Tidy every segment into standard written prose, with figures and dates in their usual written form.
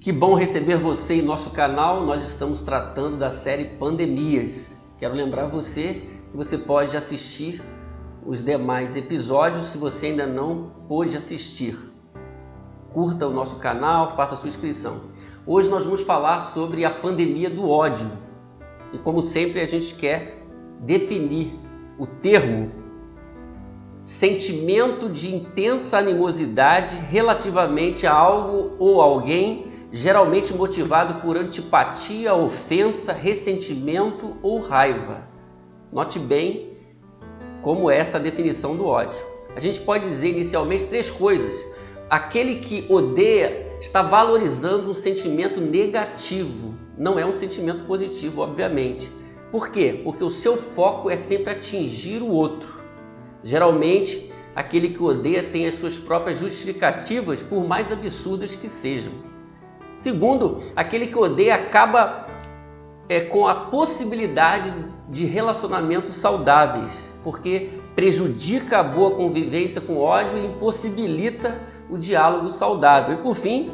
Que bom receber você em nosso canal. Nós estamos tratando da série Pandemias. Quero lembrar você que você pode assistir os demais episódios se você ainda não pôde assistir. Curta o nosso canal, faça a sua inscrição. Hoje nós vamos falar sobre a pandemia do ódio. E como sempre a gente quer definir o termo sentimento de intensa animosidade relativamente a algo ou alguém, geralmente motivado por antipatia, ofensa, ressentimento ou raiva. Note bem como é essa definição do ódio. A gente pode dizer inicialmente três coisas. Aquele que odeia está valorizando um sentimento negativo, não é um sentimento positivo, obviamente. Por quê? Porque o seu foco é sempre atingir o outro. Geralmente, aquele que odeia tem as suas próprias justificativas, por mais absurdas que sejam. Segundo, aquele que odeia acaba com a possibilidade de relacionamentos saudáveis, porque prejudica a boa convivência com ódio e impossibilita o diálogo saudável. E por fim,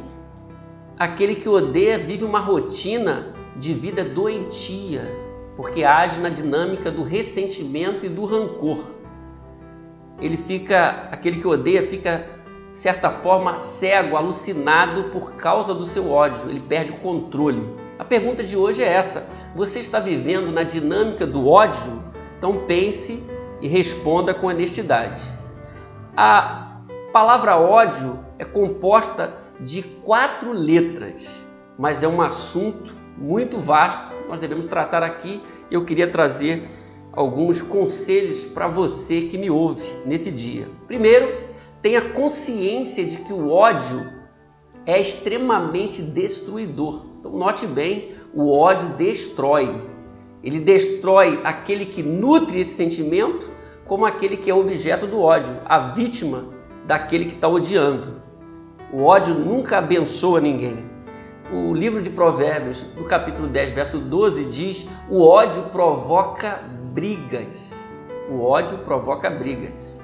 aquele que odeia vive uma rotina de vida doentia, porque age na dinâmica do ressentimento e do rancor. Aquele que odeia fica, de certa forma, cego, alucinado por causa do seu ódio. Ele perde o controle. A pergunta de hoje é essa: você está vivendo na dinâmica do ódio? Então pense e responda com honestidade. A palavra ódio é composta de 4 letras, mas é um assunto muito vasto. Nós devemos tratar aqui. Eu queria trazer alguns conselhos para você que me ouve nesse dia. Primeiro, tenha consciência de que o ódio é extremamente destruidor. Então note bem, o ódio destrói. Ele destrói aquele que nutre esse sentimento, como aquele que é objeto do ódio, a vítima daquele que está odiando. O ódio nunca abençoa ninguém. O livro de Provérbios, no capítulo 10, verso 12, diz: o ódio provoca brigas. O ódio provoca brigas.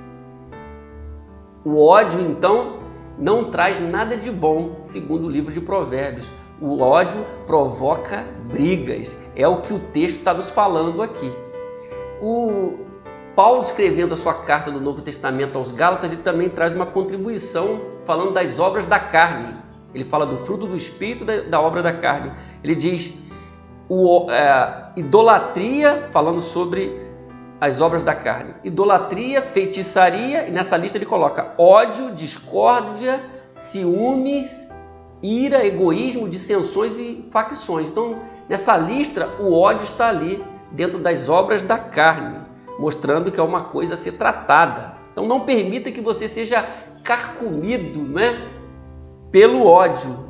O ódio, então, não traz nada de bom, segundo o livro de Provérbios. O ódio provoca brigas. É o que o texto está nos falando aqui. O Paulo, escrevendo a sua carta do Novo Testamento aos Gálatas, ele também traz uma contribuição falando das obras da carne. Ele fala do fruto do Espírito, da obra da carne. Ele diz idolatria, falando sobre as obras da carne. Idolatria, feitiçaria, e nessa lista ele coloca ódio, discórdia, ciúmes, ira, egoísmo, dissensões e facções. Então, nessa lista, o ódio está ali, dentro das obras da carne, mostrando que é uma coisa a ser tratada. Então, não permita que você seja carcomido, pelo ódio.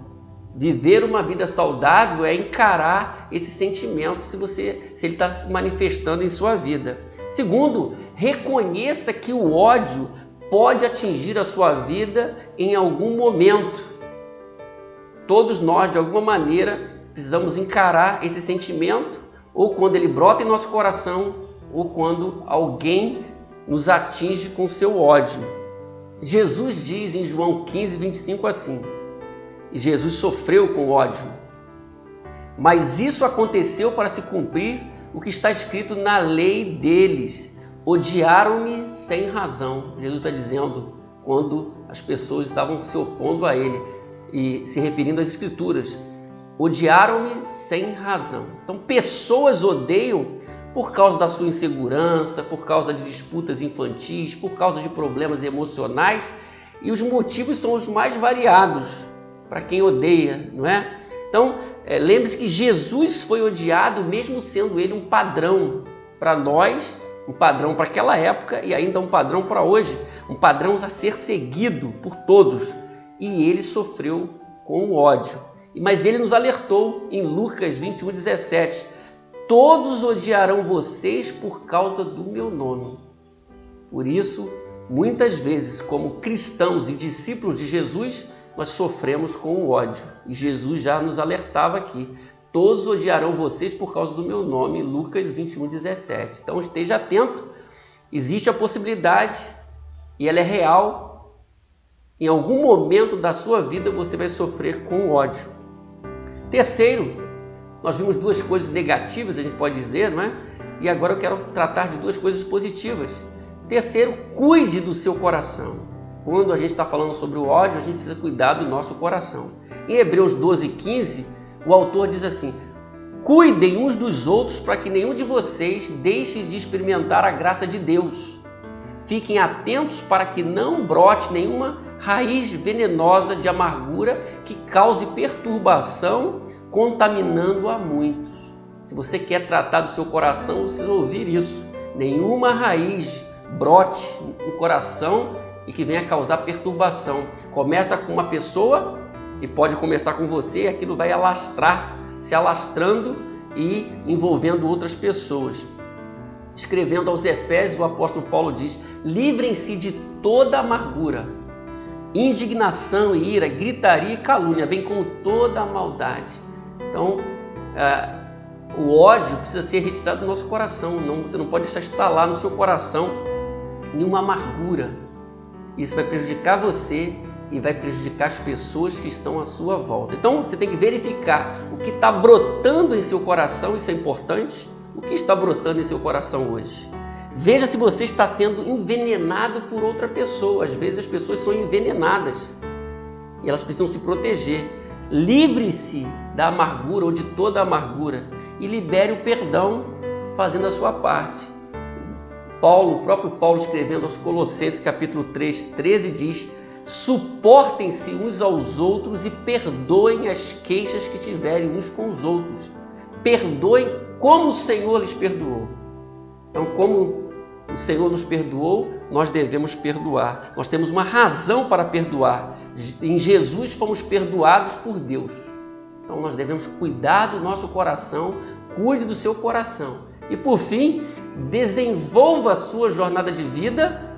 Viver uma vida saudável é encarar esse sentimento se ele está se manifestando em sua vida. Segundo, reconheça que o ódio pode atingir a sua vida em algum momento. Todos nós, de alguma maneira, precisamos encarar esse sentimento, ou quando ele brota em nosso coração, ou quando alguém nos atinge com seu ódio. Jesus diz em João 15, 25 assim: e Jesus sofreu com ódio, mas isso aconteceu para se cumprir o que está escrito na lei deles: odiaram-me sem razão. Jesus está dizendo quando as pessoas estavam se opondo a ele e se referindo às escrituras: odiaram-me sem razão. Então pessoas odeiam por causa da sua insegurança, por causa de disputas infantis, por causa de problemas emocionais, e os motivos são os mais variados para quem odeia, não é? Então, lembre-se que Jesus foi odiado mesmo sendo ele um padrão para nós, um padrão para aquela época e ainda um padrão para hoje, um padrão a ser seguido por todos, e ele sofreu com o ódio. Mas ele nos alertou em Lucas 21, 17: todos odiarão vocês por causa do meu nome. Por isso, muitas vezes, como cristãos e discípulos de Jesus, nós sofremos com o ódio. E Jesus já nos alertava aqui: todos odiarão vocês por causa do meu nome, Lucas 21, 17. Então esteja atento, existe a possibilidade, e ela é real, em algum momento da sua vida você vai sofrer com o ódio. Terceiro, nós vimos duas coisas negativas, a gente pode dizer, não é? E agora eu quero tratar de duas coisas positivas. Terceiro, cuide do seu coração. Quando a gente está falando sobre o ódio, a gente precisa cuidar do nosso coração. Em Hebreus 12:15, o autor diz assim: cuidem uns dos outros para que nenhum de vocês deixe de experimentar a graça de Deus. Fiquem atentos para que não brote nenhuma raiz venenosa de amargura que cause perturbação, contaminando a muitos. Se você quer tratar do seu coração, você precisa ouvir isso. Nenhuma raiz brote no coração e que venha causar perturbação. Começa com uma pessoa e pode começar com você, e aquilo vai alastrar, se alastrando e envolvendo outras pessoas. Escrevendo aos Efésios, o apóstolo Paulo diz: livrem-se de toda amargura, indignação e ira, gritaria e calúnia, bem como toda a maldade. Então, o ódio precisa ser retirado do nosso coração. Você não pode deixar instalar no seu coração nenhuma amargura. Isso vai prejudicar você e vai prejudicar as pessoas que estão à sua volta. Então, você tem que verificar o que está brotando em seu coração, isso é importante. O que está brotando em seu coração hoje? Veja se você está sendo envenenado por outra pessoa. Às vezes as pessoas são envenenadas e elas precisam se proteger. Livre-se da amargura ou de toda a amargura e libere o perdão fazendo a sua parte. O próprio Paulo, escrevendo aos Colossenses capítulo 3, 13, diz: suportem-se uns aos outros e perdoem as queixas que tiverem uns com os outros. Perdoem como o Senhor lhes perdoou. Então, como o Senhor nos perdoou, nós devemos perdoar. Nós temos uma razão para perdoar. Em Jesus fomos perdoados por Deus. Então, nós devemos cuidar do nosso coração, cuide do seu coração. E, por fim, desenvolva a sua jornada de vida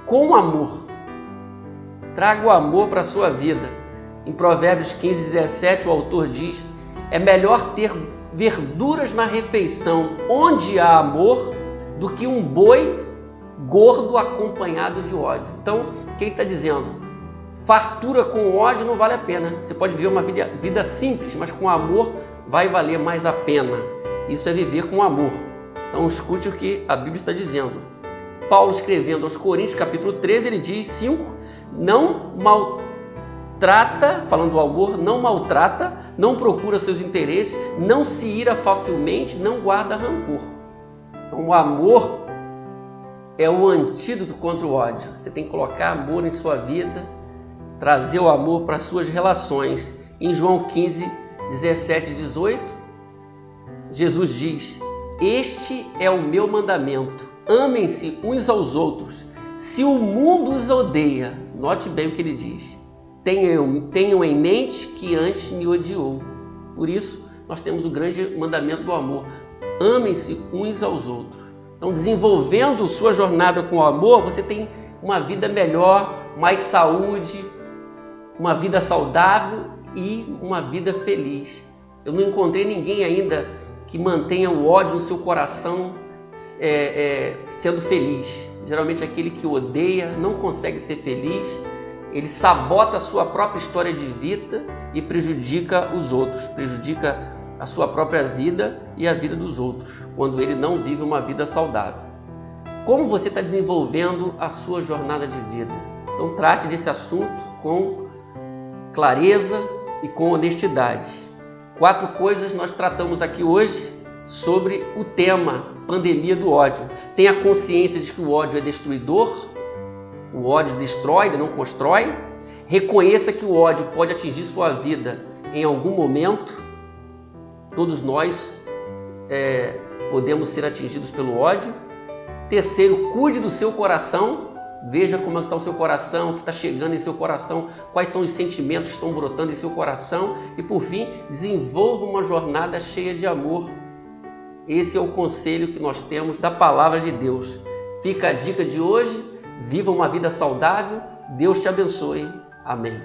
com amor. Traga o amor para a sua vida. Em Provérbios 15, 17, o autor diz: é melhor ter verduras na refeição onde há amor do que um boi gordo acompanhado de ódio. Então, quem está dizendo? Fartura com ódio não vale a pena. Você pode viver uma vida simples, mas com amor vai valer mais a pena. Isso é viver com amor. Então, escute o que a Bíblia está dizendo. Paulo, escrevendo aos Coríntios, capítulo 13, ele diz 5, não maltrata, falando do amor, não maltrata, não procura seus interesses, não se ira facilmente, não guarda rancor. Então, o amor é o antídoto contra o ódio. Você tem que colocar amor em sua vida, trazer o amor para as suas relações. Em João 15, 17 e 18, Jesus diz: este é o meu mandamento, amem-se uns aos outros. Se o mundo os odeia, note bem o que ele diz, tenham em mente que antes me odiou. Por isso, nós temos o grande mandamento do amor, amem-se uns aos outros. Então, desenvolvendo sua jornada com o amor, você tem uma vida melhor, mais saúde, uma vida saudável e uma vida feliz. Eu não encontrei ninguém ainda que mantenha o ódio no seu coração sendo feliz. Geralmente aquele que odeia não consegue ser feliz, ele sabota a sua própria história de vida e prejudica os outros, prejudica a sua própria vida e a vida dos outros, quando ele não vive uma vida saudável. Como você está desenvolvendo a sua jornada de vida? Então trate desse assunto com clareza e com honestidade. 4 coisas nós tratamos aqui hoje sobre o tema pandemia do ódio. Tenha consciência de que o ódio é destruidor, o ódio destrói, ele não constrói. Reconheça que o ódio pode atingir sua vida em algum momento. Todos nós podemos ser atingidos pelo ódio. Terceiro, cuide do seu coração. Veja como está o seu coração, o que está chegando em seu coração, quais são os sentimentos que estão brotando em seu coração. E por fim, desenvolva uma jornada cheia de amor. Esse é o conselho que nós temos da palavra de Deus. Fica a dica de hoje, viva uma vida saudável, Deus te abençoe. Amém.